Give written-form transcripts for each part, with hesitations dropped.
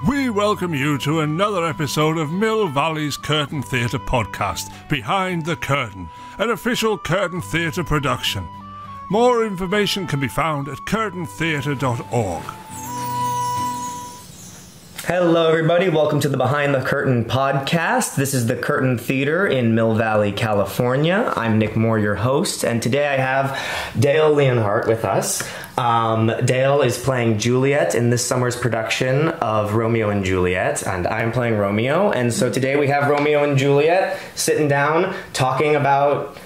We welcome you to another episode of Mill Valley's Curtain Theatre podcast, Behind the Curtain, an official Curtain Theatre production. More information can be found at curtaintheatre.org. Hello everybody, welcome to the Behind the Curtain podcast. This is the Curtain Theater in Mill Valley, California. I'm Nick Moore, your host, and today I have Dale Leonheart with us. Dale is playing Juliet in this summer's production of Romeo and Juliet, and I'm playing Romeo. And so today we have Romeo and Juliet sitting down, talking about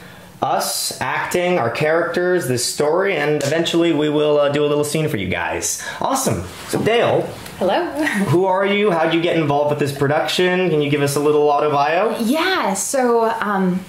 us, acting, our characters, this story, and eventually we will do a little scene for you guys. Awesome. So Dale. Hello. Who are you? How'd you get involved with this production? Can you give us a little auto bio? Yeah, so I'm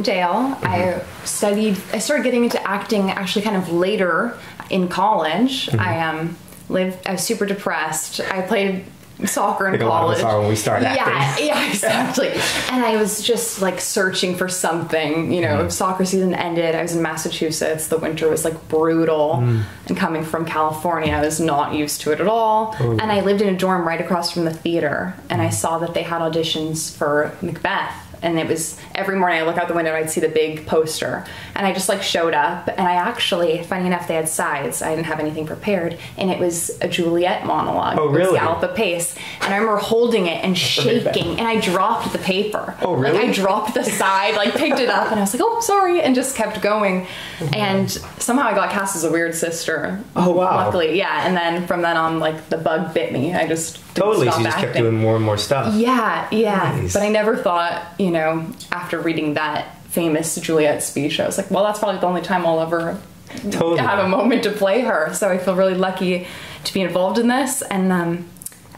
Dale. I started getting into acting actually kind of later in college. I was super depressed. I played soccer in college. A lot of us are when we start acting. Yeah, exactly. And I was just like searching for something, Soccer season ended. I was in Massachusetts. The winter was like brutal. And coming from California, I was not used to it at all. And I lived in a dorm right across from the theater. And I saw that they had auditions for Macbeth. And it was every morning I look out the window and I'd see the big poster. And I just like showed up. And I actually, funny enough, they had sides. I didn't have anything prepared. And it was a Juliet monologue. Oh, really? It was Gallop Apace. And I remember holding it and shaking. And I dropped the paper. Oh, really? Like I dropped the side, like picked it up. And I was like, oh, sorry. And just kept going. And somehow I got cast as a weird sister. Oh, wow. Luckily, yeah. And then from then on, like the bug bit me. I just didn't Totally, stop so you just acting. kept doing more and more stuff. Yeah. Nice. But I never thought, after reading that famous Juliet speech, I was like, well, that's probably the only time I'll ever have a moment to play her. So I feel really lucky to be involved in this. And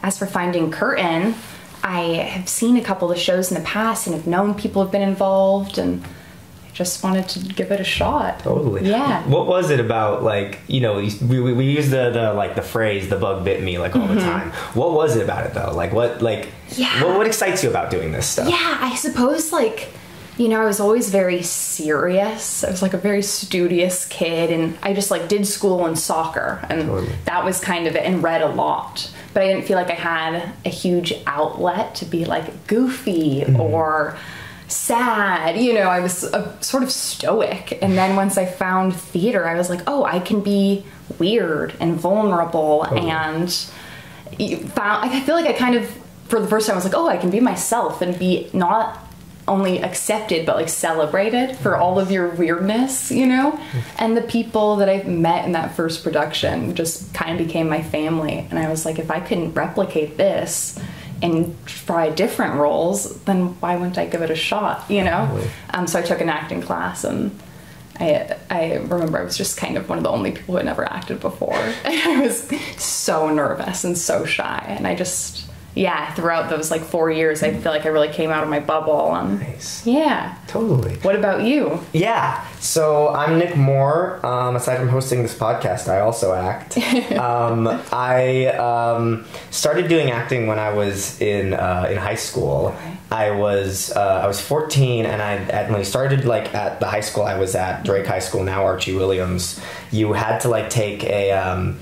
as for finding Curtain, I have seen a couple of shows in the past and have known people have been involved, and I just wanted to give it a shot. Totally. Yeah. What was it about, like, we use the phrase, the bug bit me, like all the time. What was it about it though? Like what excites you about doing this stuff? Yeah, I suppose I was always very serious. I was like a very studious kid, and I just like did school and soccer, and that was kind of it, and read a lot. But I didn't feel like I had a huge outlet to be like goofy or sad. I was sort of stoic. And then once I found theater, I was like, oh, I can be weird and vulnerable. And I feel like I kind of, for the first time, I was like, oh, I can be myself and be not only accepted but like celebrated for all of your weirdness, and the people that I met in that first production just kind of became my family. And I was like, if I couldn't replicate this and try different roles, then why wouldn't I give it a shot, So I took an acting class, and I remember I was just kind of one of the only people who had never acted before. I was so nervous and so shy, and I just throughout those 4 years, I feel like I really came out of my bubble. Nice. Yeah. Totally. What about you? Yeah. So I'm Nick Moore. Aside from hosting this podcast, I also act. I started doing acting when I was in high school. Okay. I was 14, and when I started at the high school I was at, Drake High School, now Archie Williams. You had to take an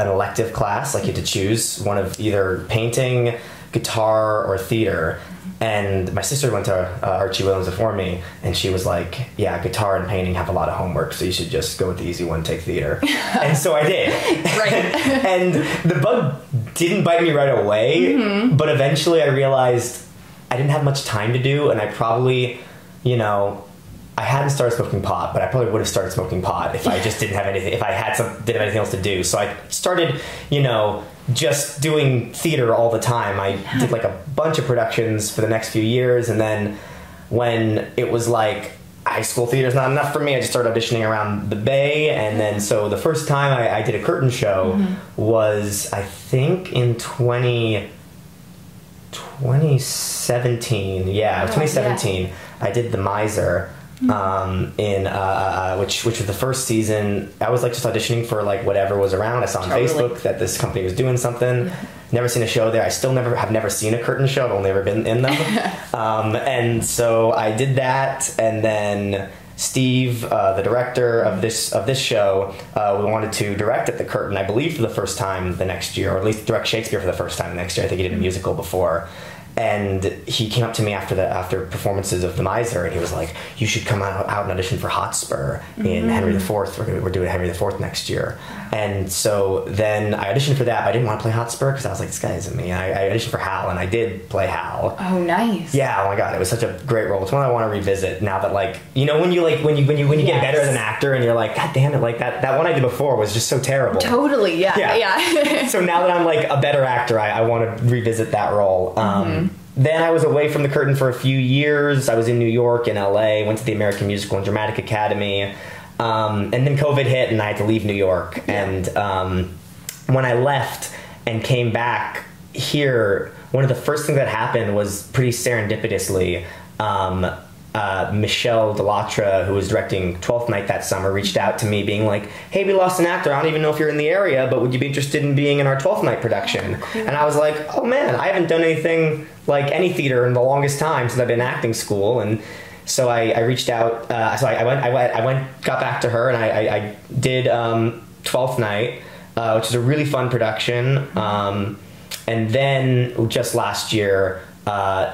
elective class, you had to choose one of either painting, guitar, or theater. And my sister went to Archie Williams before me, and she was like, yeah, guitar and painting have a lot of homework, so you should just go with the easy one, take theater. And so I did. Right. And the bug didn't bite me right away, but eventually I realized I didn't have much time to do, and I probably, I hadn't started smoking pot, but I probably would have started smoking pot if I just didn't have anything, if I didn't have anything else to do. So I started, just doing theater all the time. I did a bunch of productions for the next few years, and then when it was high school theater's not enough for me, I just started auditioning around the Bay. And then so the first time I did a curtain show was, I think, in 2017. Yeah, 2017. Yeah. I did The Miser. Which was the first season. I was just auditioning for whatever was around. I saw on Facebook that this company was doing something. Never seen a show there. I still have never seen a curtain show. I've only ever been in them. And so I did that, and then Steve, the director of this show, we wanted to direct at the Curtain, I believe, for the first time the next year, or at least direct Shakespeare for the first time the next year. I think he did a musical before. And he came up to me after performances of The Miser, and he was like, "You should come out and audition for Hotspur in Henry IV. We're doing Henry IV next year." And so then I auditioned for that, but I didn't want to play Hotspur because I was like, "This guy isn't me." I auditioned for Hal, and I did play Hal. Oh, nice. Yeah. Oh my god, it was such a great role. It's one I want to revisit now that, like, you know, when you get better as an actor, and you're like, God damn it, like that one I did before was just so terrible. Totally. Yeah. So now that I'm like a better actor, I want to revisit that role. Then I was away from the Curtain for a few years. I was in New York and LA, went to the American Musical and Dramatic Academy. And then COVID hit and I had to leave New York. Yeah. And when I left and came back here, one of the first things that happened was pretty serendipitously. Michelle Delattre, who was directing Twelfth Night that summer, reached out to me being like, "Hey, we lost an actor. I don't even know if you're in the area, but would you be interested in being in our Twelfth Night production?" Cool. And I was like, "Oh man, I haven't done anything like any theater in the longest time since I've been in acting school." And so I reached out. So I went, got back to her, and I did Twelfth Night, which is a really fun production. And then just last year,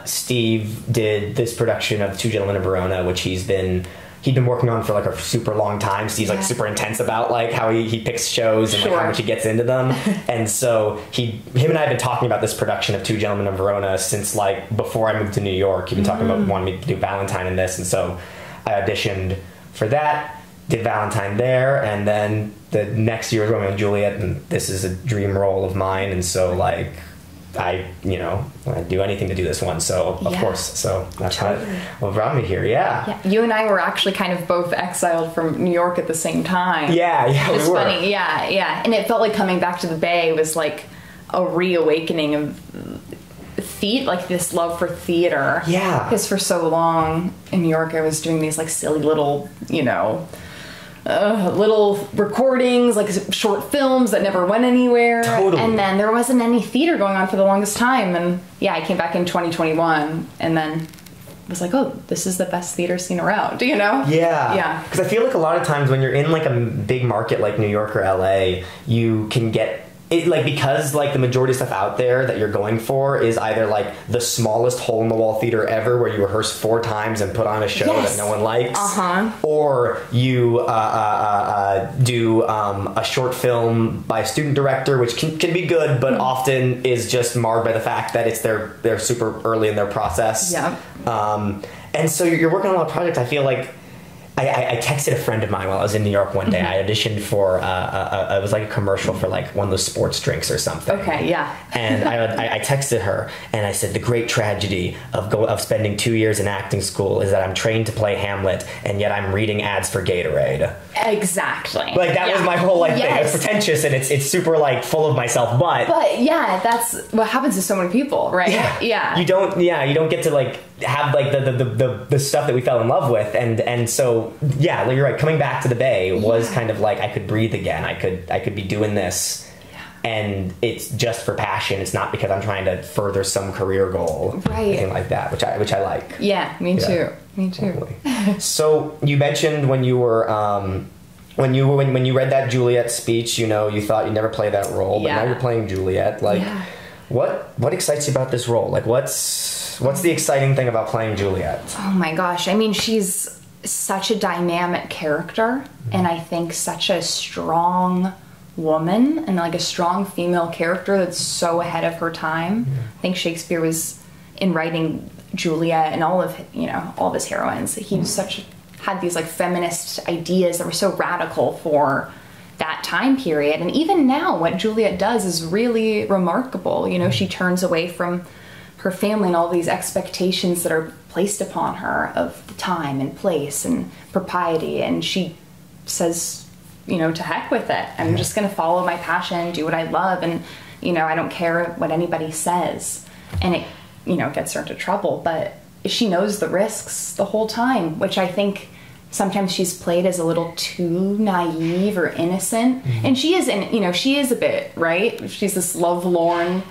Steve did this production of Two Gentlemen of Verona, which he'd been working on for like a super long time. So he's like super intense about like how he picks shows and like how much he gets into them. And so him and I have been talking about this production of Two Gentlemen of Verona since like before I moved to New York. He'd been talking about wanting me to do Valentine in this, and so I auditioned for that, did Valentine there, and then the next year was Romeo and Juliet, and this is a dream role of mine, and so like I'd do anything to do this one, so of course, so that's what brought me here. Yeah, you and I were actually kind of both exiled from New York at the same time. Yeah, it's we were. Funny. Yeah, and it felt like coming back to the Bay was like a reawakening of like this love for theater. Yeah, because for so long in New York I was doing these like silly little, little recordings, like short films that never went anywhere. Totally. And then there wasn't any theater going on for the longest time. And I came back in 2021 and then was like, oh, this is the best theater scene around, Yeah. Yeah. Because I feel like a lot of times when you're in like a big market like New York or LA, you can get it, like, because like the majority of stuff out there that you're going for is either like the smallest hole in the wall theater ever where you rehearse 4 times and put on a show that no one likes, or you do a short film by a student director, which can be good, but often is just marred by the fact that it's they're super early in their process. And so you're working on a project. I feel like I texted a friend of mine while I was in New York one day. I auditioned for it was like a commercial for like one of those sports drinks or something. Okay, yeah. And I texted her and I said, the great tragedy of spending 2 years in acting school is that I'm trained to play Hamlet and yet I'm reading ads for Gatorade. Exactly. Like that was my whole thing. It's pretentious and it's super like full of myself, but yeah, that's what happens to so many people, right? Yeah. You don't get to like have like the stuff that we fell in love with, and so yeah, you're right, coming back to the Bay was kind of like I could breathe again. I could be doing this, and it's just for passion. It's not because I'm trying to further some career goal, anything like that, which I like. Yeah, me too. Totally. So you mentioned when you were when you read that Juliet speech, you thought you'd never play that role, but now you're playing Juliet. Like, what excites you about this role? Like, what's the exciting thing about playing Juliet? Oh my gosh, I mean, she's such a dynamic character, and I think such a strong woman and like a strong female character that's so ahead of her time. I think Shakespeare was, in writing Juliet and all of his heroines, he was had these like feminist ideas that were so radical for that time period. And even now what Juliet does is really remarkable. She turns away from her family and all these expectations that are placed upon her of the time and place and propriety, and she says, to heck with it. I'm just going to follow my passion, do what I love, and I don't care what anybody says. And it gets her into trouble, but she knows the risks the whole time, which I think sometimes she's played as a little too naive or innocent. And she is a bit, right? She's this lovelorn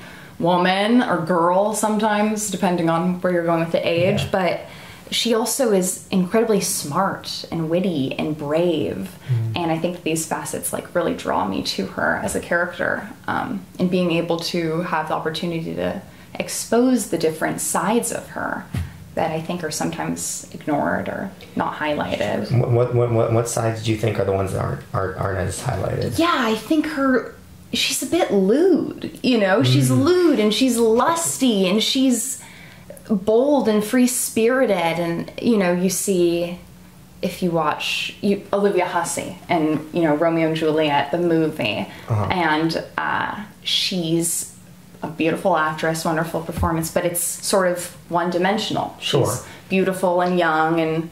woman or girl sometimes, depending on where you're going with the age. But she also is incredibly smart and witty and brave. And I think these facets like really draw me to her as a character, and being able to have the opportunity to expose the different sides of her that I think are sometimes ignored or not highlighted. What sides do you think are the ones that aren't as highlighted? Yeah, I think she's a bit lewd, you know? She's lewd and she's lusty and she's bold and free-spirited, and, you know, you see, if you watch Olivia Hussey and, you know, Romeo and Juliet, the movie, and she's a beautiful actress, wonderful performance, but it's sort of one-dimensional. Sure. She's beautiful and young and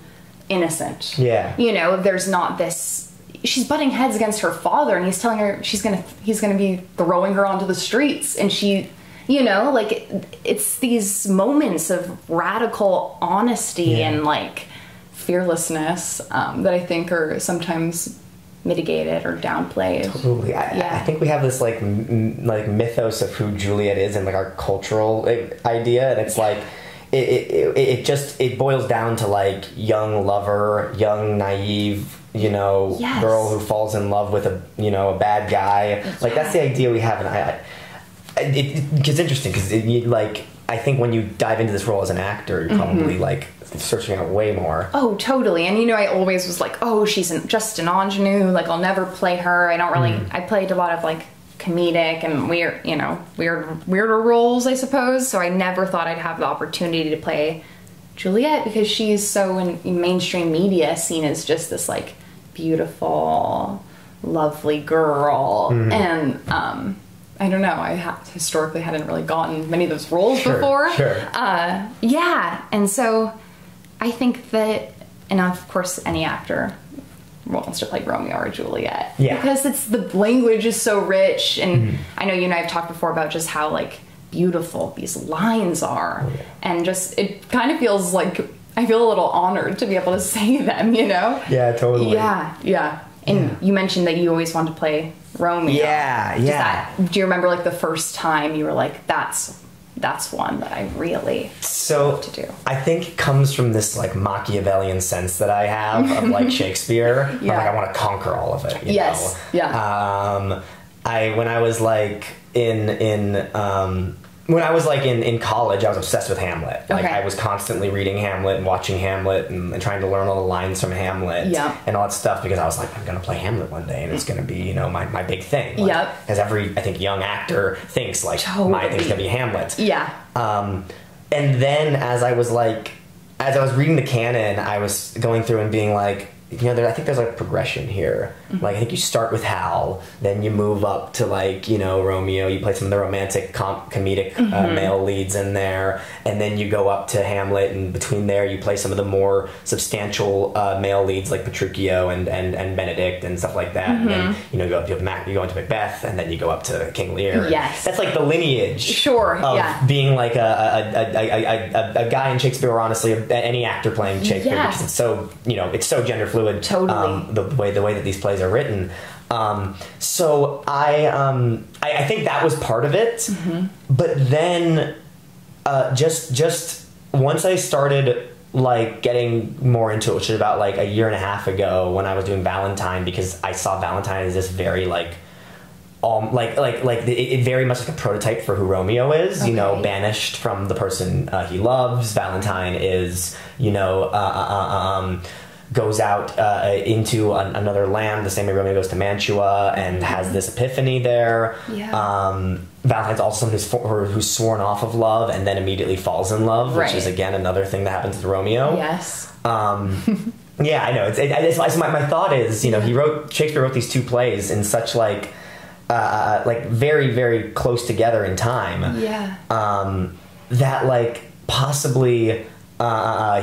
innocent. Yeah. You know, there's not this... She's butting heads against her father, and he's telling her he's gonna be throwing her onto the streets, and she... You know, like, it's these moments of radical honesty and, like, fearlessness that I think are sometimes mitigated or downplayed. Totally. I think we have this, like mythos of who Juliet is and, like, our cultural idea, and it's, like, it boils down to, like, young lover, young, naive, you know, girl who falls in love with a bad guy. Like, that's the idea we have, and it's interesting because like, I think when you dive into this role as an actor, you're probably like searching out way more. Oh, totally. And, you know, I always was like, oh, she's just an ingenue, like, I'll never play her. I don't really I played a lot of, like, comedic and weirder roles, I suppose, so I never thought I'd have the opportunity to play Juliet, because she's so in mainstream media seen as just this, like, beautiful, lovely girl. And I don't know, I historically hadn't really gotten many of those roles before. Yeah, and so I think that, and of course any actor wants to play Romeo or Juliet. Because the language is so rich, and I know you and I have talked before about just how, like, beautiful these lines are. And just, it kind of feels like, I feel a little honored to be able to say them, you know? Yeah, totally. Yeah. And you mentioned that you always wanted to play Romeo. Do you remember, like, the first time you were like, that's one that I really want to do? I think it comes from this, like, Machiavellian sense that I have of, like, Shakespeare. I'm like, I want to conquer all of it. You know? When I was like in college, I was obsessed with Hamlet. Like, I was constantly reading Hamlet and watching Hamlet and trying to learn all the lines from Hamlet and all that stuff, because I was like, I'm going to play Hamlet one day, and it's going to be, you know, my big thing. Like, as every, I think, young actor thinks, like, my thing's going to be Hamlet. And then as I was reading the canon, I was going through and being like, you know, I think there's, like, a progression here. Like, I think you start with Hal, then you move up to, like, you know, Romeo, you play some of the romantic comedic male leads in there, and then you go up to Hamlet, and between there you play some of the more substantial male leads, like Petruchio and Benedict and stuff like that. And then, you know, you go into Macbeth, and then you go up to King Lear. That's, like, the lineage of being, like, a guy in Shakespeare, or honestly any actor playing Shakespeare, because it's so, you know, it's so gender fluid. The way that these plays are written. So I think that was part of it. But then just once I started, like, getting more into it, which is about, like, a year and a half ago, when I was doing Valentine, because I saw Valentine as this very, like, it very much like a prototype for who Romeo is. You know, banished from the person he loves. Valentine is, you know, goes out into another land, the same way Romeo goes to Mantua and has this epiphany there. Valentine's also someone who's sworn off of love and then immediately falls in love, which is, again, another thing that happens with Romeo. Yeah, I know. It's my thought is, you know, Shakespeare wrote these two plays in such, like very, very close together in time. That, like, possibly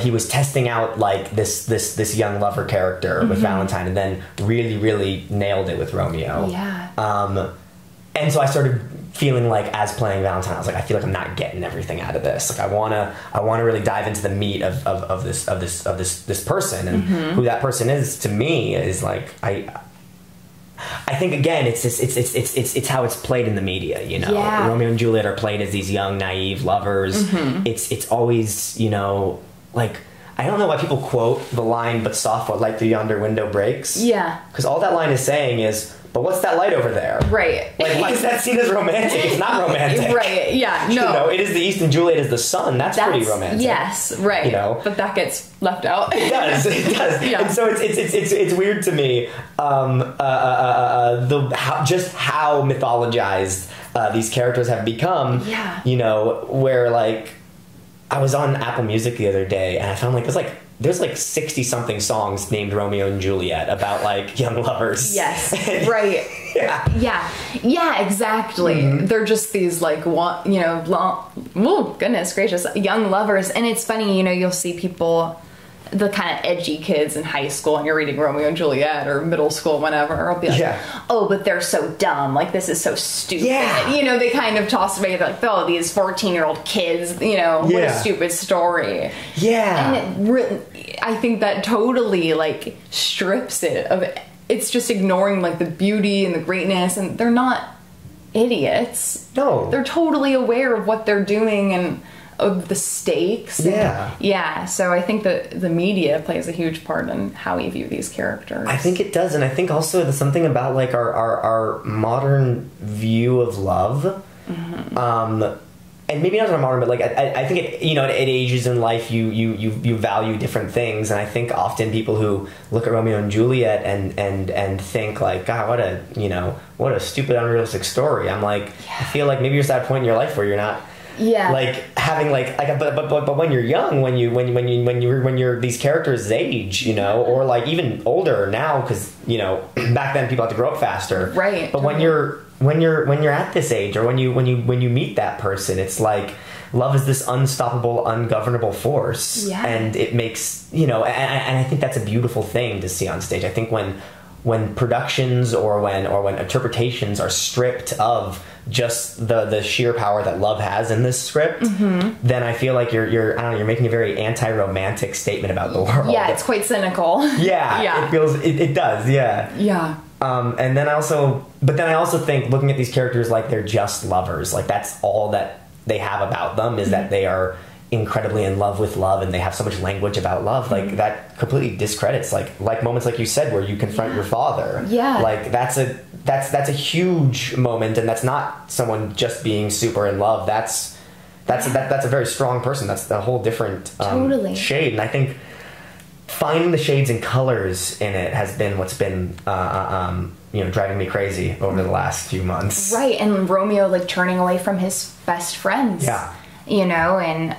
he was testing out, like, this young lover character with Valentine, and then really, really nailed it with Romeo. And so I started feeling like, as playing Valentine, I was like, I feel like I'm not getting everything out of this. Like, I wanna really dive into the meat of this person, and who that person is to me is, like, I think, again, it's how it's played in the media, you know. Romeo and Juliet are played as these young, naive lovers. It's always, you know, like, I don't know why people quote the line, "But soft what light through yonder window breaks." Yeah. Because all that line is saying is, "But what's that light over there?" Right. Like, why is that seen as romantic? It's not romantic. Right, yeah, no. You know, it is the east and Juliet is the sun. That's pretty romantic. Yes, right. You know? But that gets left out. It does. Yeah. And so it's weird to me just how mythologized these characters have become. Yeah. You know, where like I was on Apple Music the other day and I found there's like 60 something songs named Romeo and Juliet about like young lovers. Yes. Right. Yeah, exactly. Mm-hmm. They're just these like goodness gracious, young lovers. And it's funny, you know, you'll see people, the kind of edgy kids in high school, and you're reading Romeo and Juliet or middle school, whenever. I'll be like, oh, but they're so dumb. Like, this is so stupid. Yeah. You know, they kind of toss away like, oh, these 14-year-old kids, you know, what a stupid story. Yeah. And I think that totally like strips it of it. It's just ignoring like the beauty and the greatness, and they're not idiots. No. They're totally aware of what they're doing and of the stakes. Yeah. So I think that the media plays a huge part in how we view these characters. I think it does, and I think also there's something about like our modern view of love. Mm-hmm. And maybe not our modern, but like I think it, you know, at ages in life you value different things, and I think often people who look at Romeo and Juliet and think like, God, what a stupid, unrealistic story. I'm like, I feel like maybe you're just at a point in your life where you're not. Yeah. Like having but when you're young, when you're these characters' age, you know, or like even older now, because you know back then people had to grow up faster, right? But when you're at this age, or when you meet that person, it's like love is this unstoppable, ungovernable force, and it makes, you know, and I think that's a beautiful thing to see on stage. I think when productions or when interpretations are stripped of just the sheer power that love has in this script, then I feel like you're making a very anti-romantic statement about the world. Yeah, it's quite cynical. Yeah. It feels it does. Yeah. And then I also think looking at these characters like they're just lovers, like that's all that they have about them is that they are incredibly in love with love, and they have so much language about love, like that completely discredits like moments like you said where you confront your father. Like that's a huge moment, and that's not someone just being super in love. That's a very strong person. That's a whole different shade, and I think finding the shades and colors in it has been what's been you know, driving me crazy over the last few months. Right, and Romeo like turning away from his best friends. Yeah. You know, and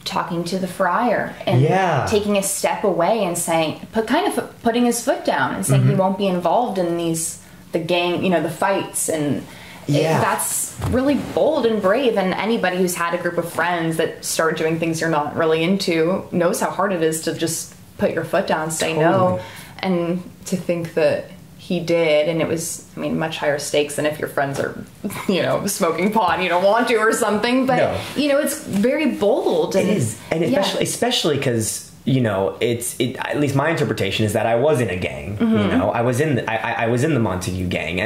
talking to the friar and taking a step away and saying, putting his foot down and saying he won't be involved in the gang, you know, the fights, and that's really bold and brave. And anybody who's had a group of friends that start doing things you're not really into knows how hard it is to just put your foot down, say no, and to think that he did, and it was, I mean, much higher stakes than if your friends are, you know, smoking pot and you don't want to or something, but you know, it's very bold. And it is, and especially because, you know, at least my interpretation is that I was in a gang. You know, I was in the Montague gang,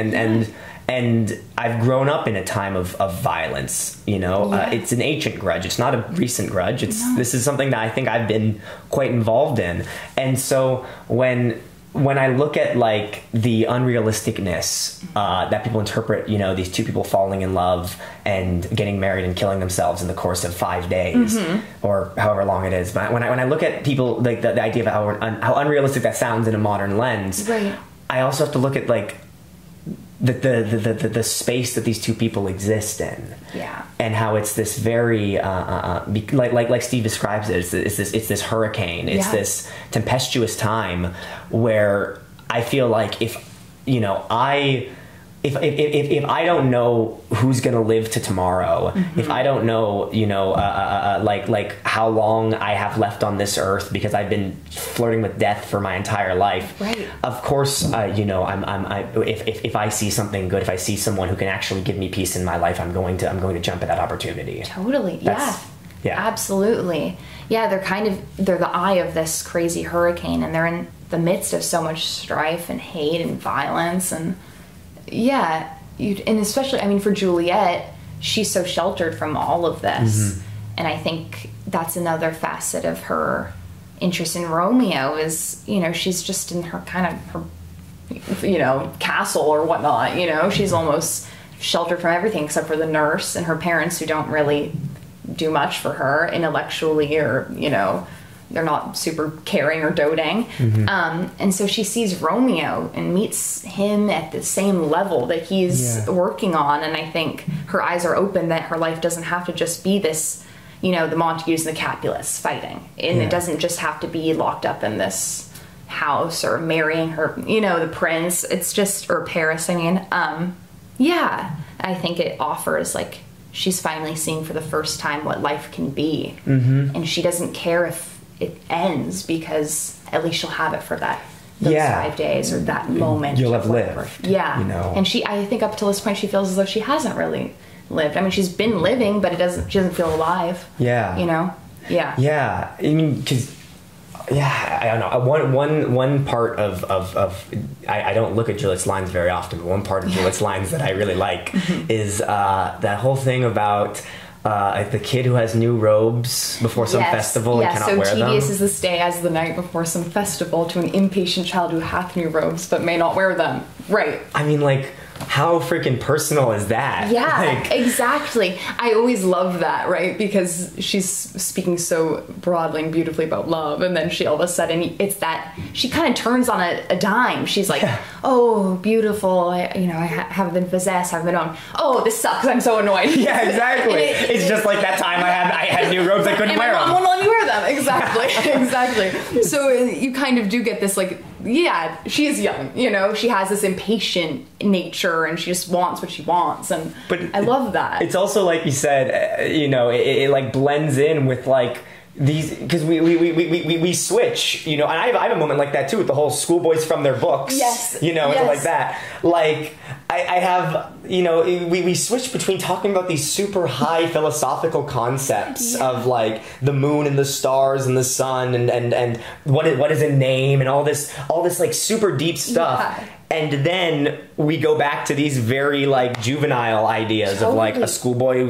and I've grown up in a time of violence. You know, it's an ancient grudge. It's not a recent grudge. This is something that I think I've been quite involved in, and so when I look at like the unrealisticness that people interpret, you know, these two people falling in love and getting married and killing themselves in the course of 5 days or however long it is, but when I look at people, like the idea of how unrealistic that sounds in a modern lens, I also have to look at like the space that these two people exist in, and how it's this very like Steve describes it, it's this hurricane, it's this tempestuous time where I feel like if you know if I don't know who's gonna live to tomorrow, if I don't know, you know, like how long I have left on this earth because I've been flirting with death for my entire life, of course, you know, if I see something good, if I see someone who can actually give me peace in my life, I'm going to jump at that opportunity. Totally. Absolutely. They're the eye of this crazy hurricane, and they're in the midst of so much strife and hate and violence, and and especially, I mean, for Juliet, she's so sheltered from all of this, and I think that's another facet of her interest in Romeo is, you know, she's just in her kind of her, you know, castle or whatnot, you know, she's almost sheltered from everything except for the nurse and her parents who don't really do much for her intellectually, or, you know, they're not super caring or doting. And so she sees Romeo and meets him at the same level that he's working on, and I think her eyes are open that her life doesn't have to just be this, you know, the Montagues and the Capulets fighting, and it doesn't just have to be locked up in this house or marrying her, you know, the prince. It's just, or Paris, I mean. I think it offers, like, she's finally seeing for the first time what life can be, and she doesn't care if it ends, because at least she'll have it for those 5 days or that moment. You'll have lived. Yeah, you know. And I think up till this point she feels as though she hasn't really lived. I mean, she's been living, but she doesn't feel alive. Yeah, you know. Yeah. I mean, because. Yeah, I don't know. One part of I don't look at Juliet's lines very often, but one part of Juliet's lines that I really like is that whole thing about the kid who has new robes before some festival and cannot wear them. So tedious is this day as the night before some festival to an impatient child who hath new robes but may not wear them. Right. I mean, like, how freaking personal is that? Yeah, like, exactly. I always love that, right? Because she's speaking so broadly and beautifully about love, and then she all of a sudden, it's that, she kind of turns on a dime. She's like, oh, beautiful, I haven't been possessed, I haven't been owned. Oh, this sucks, I'm so annoyed. Yeah, exactly. It's just like that time I had new robes, I couldn't wear them. My mom won't let me wear them. Exactly, exactly. So you kind of do get this, like, yeah, she is young, you know, she has this impatient nature and she just wants what she wants, and I love that. It's also, like you said, you know, it like blends in with, like, these, because we switch, you know, and I have a moment like that too with the whole schoolboys from their books, you know, and like that. Like, I have, you know, we switch between talking about these super high philosophical concepts of, like, the moon and the stars and the sun and what is a name and all this like super deep stuff. And then we go back to these very, like, juvenile ideas of, like, a schoolboy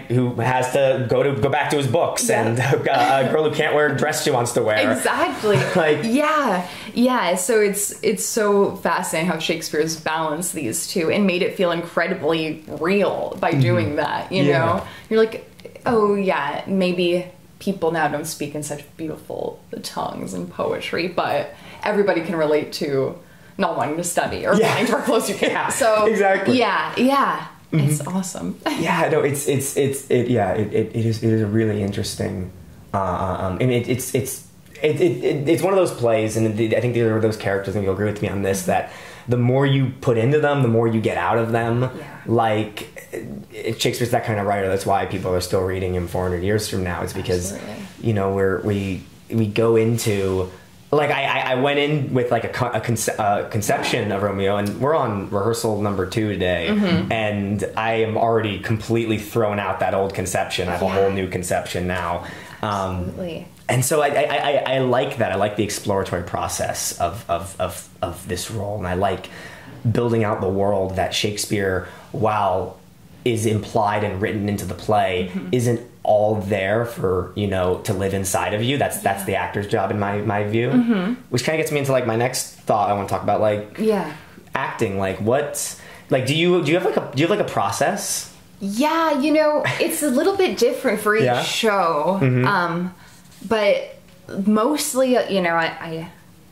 who has to go back to his books, and a girl who can't wear a dress she wants to wear. Exactly. Like, yeah. So it's so fascinating how Shakespeare's balanced these two and made it feel incredibly real by doing that. You know, you're like, oh yeah, maybe people now don't speak in such beautiful tongues and poetry, but everybody can relate to not wanting to study or wanting to wear clothes you can. So exactly. It's awesome. No, it is a really interesting. I mean, it's one of those plays, and I think there are those characters, and you'll agree with me on this, that the more you put into them, the more you get out of them. Like, Shakespeare's that kind of writer. That's why people are still reading him 400 years from now. It's because you know, we go into. Like, I went in with, like, a conception of Romeo, and we're on rehearsal number 2 today, and I am already completely thrown out that old conception. I have a whole new conception now. Absolutely. And so I like that. I like the exploratory process of this role, and I like building out the world that Shakespeare, while is implied and written into the play, isn't all there for, you know, to live inside of you. That's the actor's job in my view. Which kind of gets me into, like, my next thought I want to talk about, like, acting. Like, what, like, do you have like a process? Yeah, you know, it's a little bit different for each show. But mostly, you know, I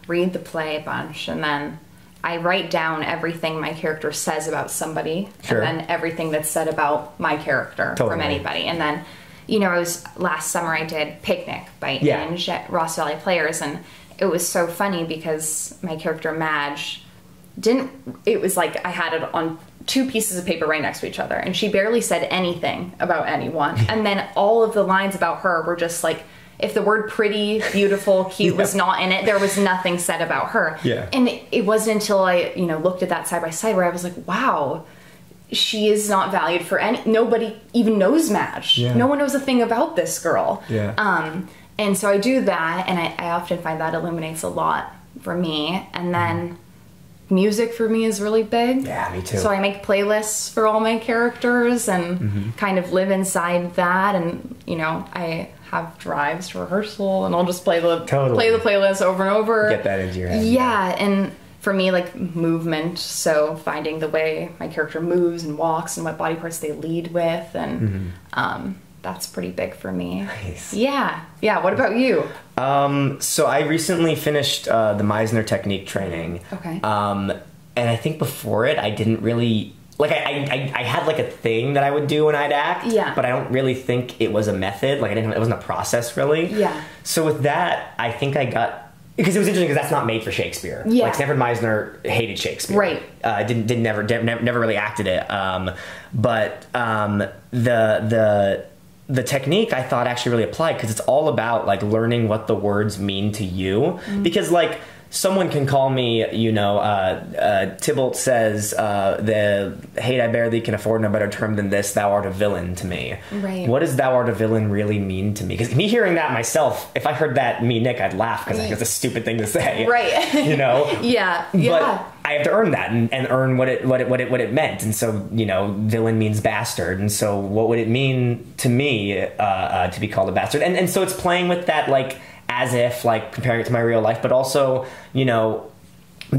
read the play a bunch, and then I write down everything my character says about somebody, and then everything that's said about my character from anybody. And then, you know, last summer I did Picnic by Inge at Ross Valley Players, and it was so funny because my character Madge it was like I had it on 2 pieces of paper right next to each other, and she barely said anything about anyone. And then all of the lines about her were just like, if the word pretty, beautiful, cute was not in it, there was nothing said about her. And it wasn't until I, you know, looked at that side by side where I was like, wow, she is not valued for nobody even knows Madge. No one knows a thing about this girl. And so I do that, and I often find that illuminates a lot for me. And then music for me is really big. Yeah, me too. So I make playlists for all my characters and kind of live inside that. And, you know, I have drives to rehearsal and I'll just play the playlist over and over. Get that into your head. Yeah, and for me, like, movement, so finding the way my character moves and walks and what body parts they lead with, and that's pretty big for me. Nice. Yeah. What about you? So I recently finished the Meisner technique training. Okay. And I think before it, I didn't really... Like, I had, like, a thing that I would do when I'd act. Yeah. But I don't really think it was a method. Like, it wasn't a process, really. Yeah. So with that, I think I got... Because it was interesting because that's not made for Shakespeare. Yeah. Like, Stanford Meisner hated Shakespeare. Right. Never really acted it. But the technique I thought actually really applied because it's all about, like, learning what the words mean to you. Because, like, someone can call me, you know, Tybalt says, the hate I bear thee can afford no better term than this, thou art a villain to me. Right. What does thou art a villain really mean to me? Because me hearing that myself, if I heard that, me, Nick, I'd laugh because I think it's a stupid thing to say. Right. You know? Yeah. But I have to earn that and earn what it meant. And so, you know, villain means bastard. And so what would it mean to me to be called a bastard? And so it's playing with that, like, as if, like, comparing it to my real life, but also, you know,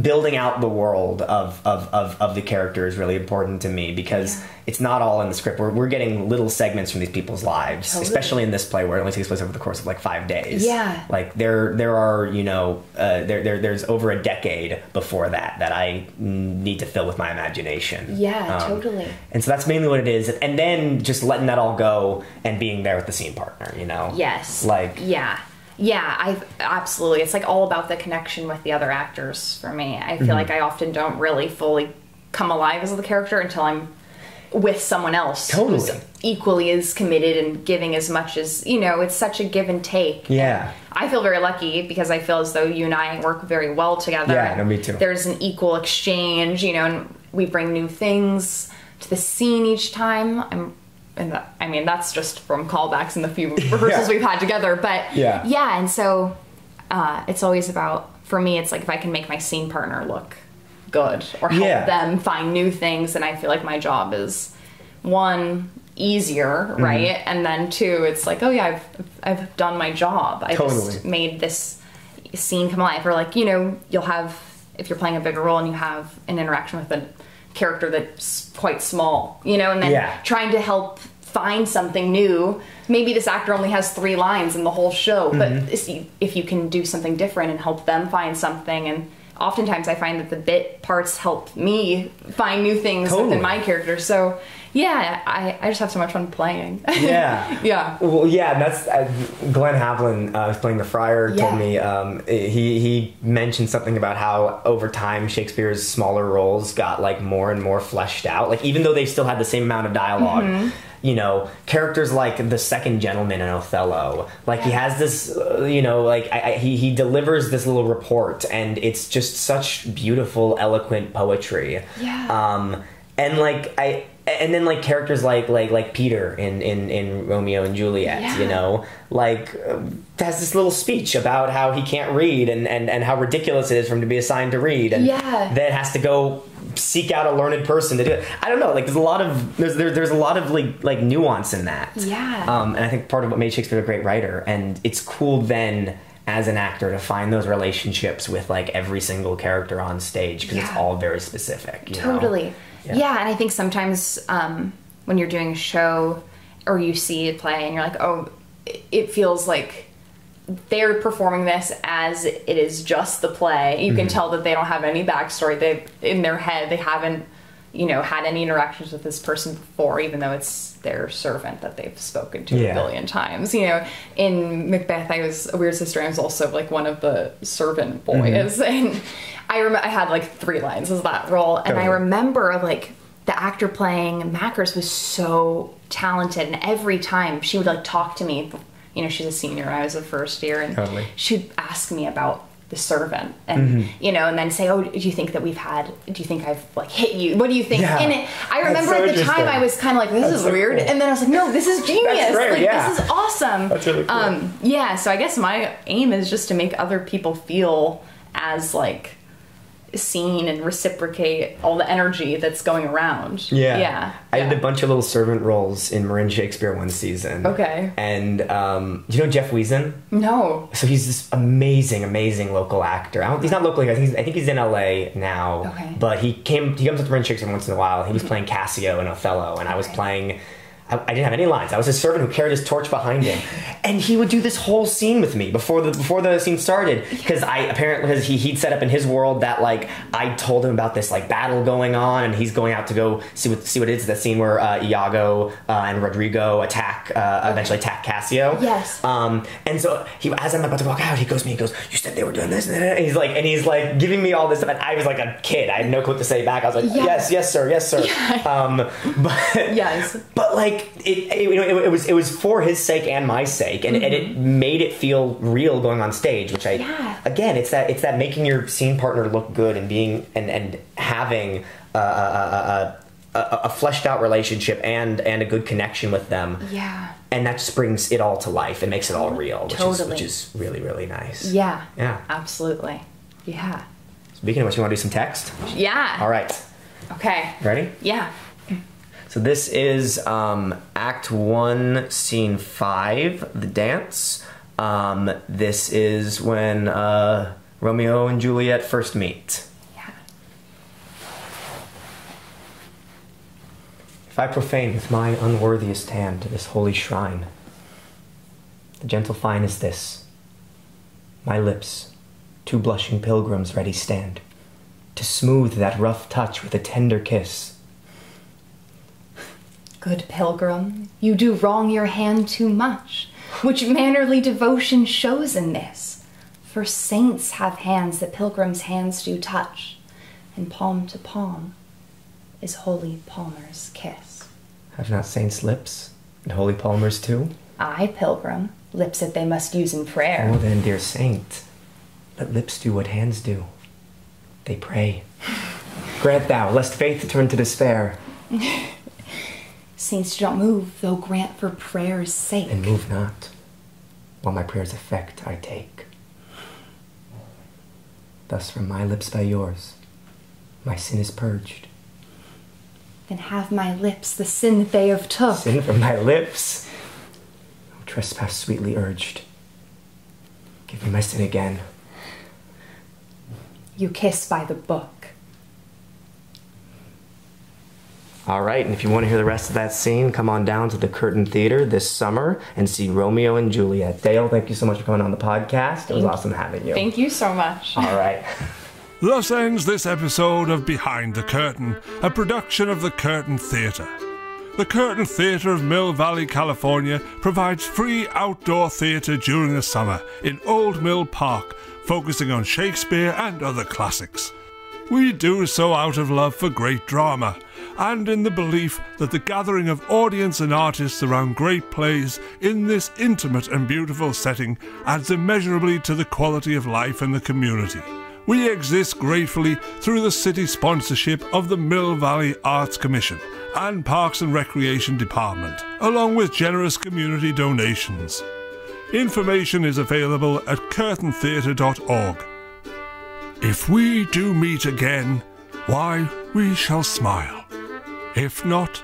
building out the world of the character is really important to me because it's not all in the script. We're getting little segments from these people's lives, especially in this play where it only takes place over the course of, like, 5 days. Yeah. Like, there are, you know, there's over a decade before that I need to fill with my imagination. Yeah, totally. And so that's mainly what it is. And then just letting that all go and being there with the scene partner, you know? Yes. Like... Yeah, absolutely. It's, like, all about the connection with the other actors for me. I feel like I often don't really fully come alive as the character until I'm with someone else who's equally as committed and giving as much as, you know, it's such a give and take. Yeah. I feel very lucky because I feel as though you and I work very well together. Yeah, no, me too. There's an equal exchange, you know, and we bring new things to the scene each time. I mean, that's just from callbacks and the few rehearsals we've had together. But and so it's always about, for me, it's like if I can make my scene partner look good or help them find new things, then I feel like my job is, one, easier, right? And then two, it's like, oh yeah, I've done my job. I just made this scene come alive. Or, like, you know, you'll have, if you're playing a bigger role and you have an interaction with a character that's quite small, you know, and then trying to help find something new. Maybe this actor only has 3 lines in the whole show, but if you can do something different and help them find something, and oftentimes I find that the bit parts help me find new things within my character. So yeah, I just have so much fun playing. Yeah. Well, yeah, that's Glenn Havlin, who's playing the Friar, told me he mentioned something about how over time Shakespeare's smaller roles got, like, more and more fleshed out. Like, even though they still had the same amount of dialogue, you know, characters like the second gentleman in Othello, like, he has this, you know, like, he delivers this little report, and it's just such beautiful, eloquent poetry. And, like, and then, like, characters like Peter in Romeo and Juliet, you know, like, has this little speech about how he can't read and how ridiculous it is for him to be assigned to read, and then has to go seek out a learned person to do it. I don't know, like, there's a lot of like nuance in that. And I think part of what made Shakespeare a great writer, and it's cool then as an actor to find those relationships with, like, every single character on stage, because it's all very specific, you know? Yeah, and I think sometimes when you're doing a show or you see a play and you're like, oh, it feels like they're performing this as it is just the play. You can tell that they don't have any backstory. In their head, they haven't, you know, had any interactions with this person before, even though it's their servant that they've spoken to a billion times. You know, in Macbeth, I was a weird sister. I was also, like, one of the servant boys, and I had, like, 3 lines as that role, and I remember, like, the actor playing Macros was so talented, and every time she would, like, talk to me. You know, she's a senior and I was a first year, and she'd ask me about the servant, and you know, and then say, oh, do you think I've, like, hit you? What do you think? And I remember at the time I was kind of like, this is weird, and then I was like, no, this is genius. That's great, this is awesome. That's really cool. So I guess my aim is just to make other people feel as, like, scene and reciprocate all the energy that's going around. Yeah. I did a bunch of little servant roles in Marin Shakespeare one season. Okay. And do you know Jeff Wiesen? No. So he's this amazing local actor. He's not local here. I think he's in LA now. Okay. But he comes up to Marin Shakespeare once in a while. He was playing Cassio in Othello, and I was playing... I didn't have any lines. I was his servant who carried his torch behind him, and he would do this whole scene with me before the scene started. Because he'd set up in his world that like I told him about this like battle going on, and he's going out to go see what it is. That scene where Iago and Rodrigo eventually attack Cassio. Yes. And so as I'm about to walk out, he goes, "You said they were doing this," and he's like giving me all this stuff, and I was like a kid. I had no clue what to say back. I was like, yes, sir. Yeah. But like. It was for his sake and my sake, and it made it feel real going on stage. Which again, it's that making your scene partner look good and being and having a fleshed out relationship and a good connection with them. Yeah, and that just brings it all to life and makes it all real, which is really really nice. Yeah, yeah, absolutely. Yeah. Speaking of which, you want to do some text? Yeah. All right. Okay. Ready? Yeah. So this is Act 1, Scene 5, the dance. This is when Romeo and Juliet first meet. Yeah. If I profane with my unworthiest hand this holy shrine, the gentle fine is this. My lips, two blushing pilgrims ready stand, to smooth that rough touch with a tender kiss. Good pilgrim, you do wrong your hand too much, which mannerly devotion shows in this. For saints have hands that pilgrims' hands do touch, and palm to palm is holy palmer's kiss. Have not saints lips, and holy palmers too? Aye, pilgrim, lips that they must use in prayer. Oh then, dear saint, let lips do what hands do. They pray. Grant thou, lest faith turn to despair. Saints do not move, though grant for prayer's sake. And move not, while my prayer's effect I take. Thus from my lips by yours, my sin is purged. Then have my lips the sin that they have took. Sin from my lips, oh trespass sweetly urged. Give me my sin again. You kiss by the book. All right, and if you want to hear the rest of that scene, come on down to the Curtain Theater this summer and see Romeo and Juliet. Dale, thank you so much for coming on the podcast. It was awesome having you. Thank you so much. All right. Thus ends this episode of Behind the Curtain, a production of the Curtain Theater. The Curtain Theater of Mill Valley, California provides free outdoor theater during the summer in Old Mill Park, focusing on Shakespeare and other classics. We do so out of love for great drama, and in the belief that the gathering of audience and artists around great plays in this intimate and beautiful setting adds immeasurably to the quality of life in the community. We exist gratefully through the city sponsorship of the Mill Valley Arts Commission and Parks and Recreation Department, along with generous community donations. Information is available at curtaintheatre.org. If we do meet again, why, we shall smile. If not,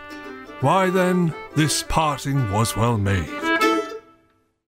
why then, this parting was well made.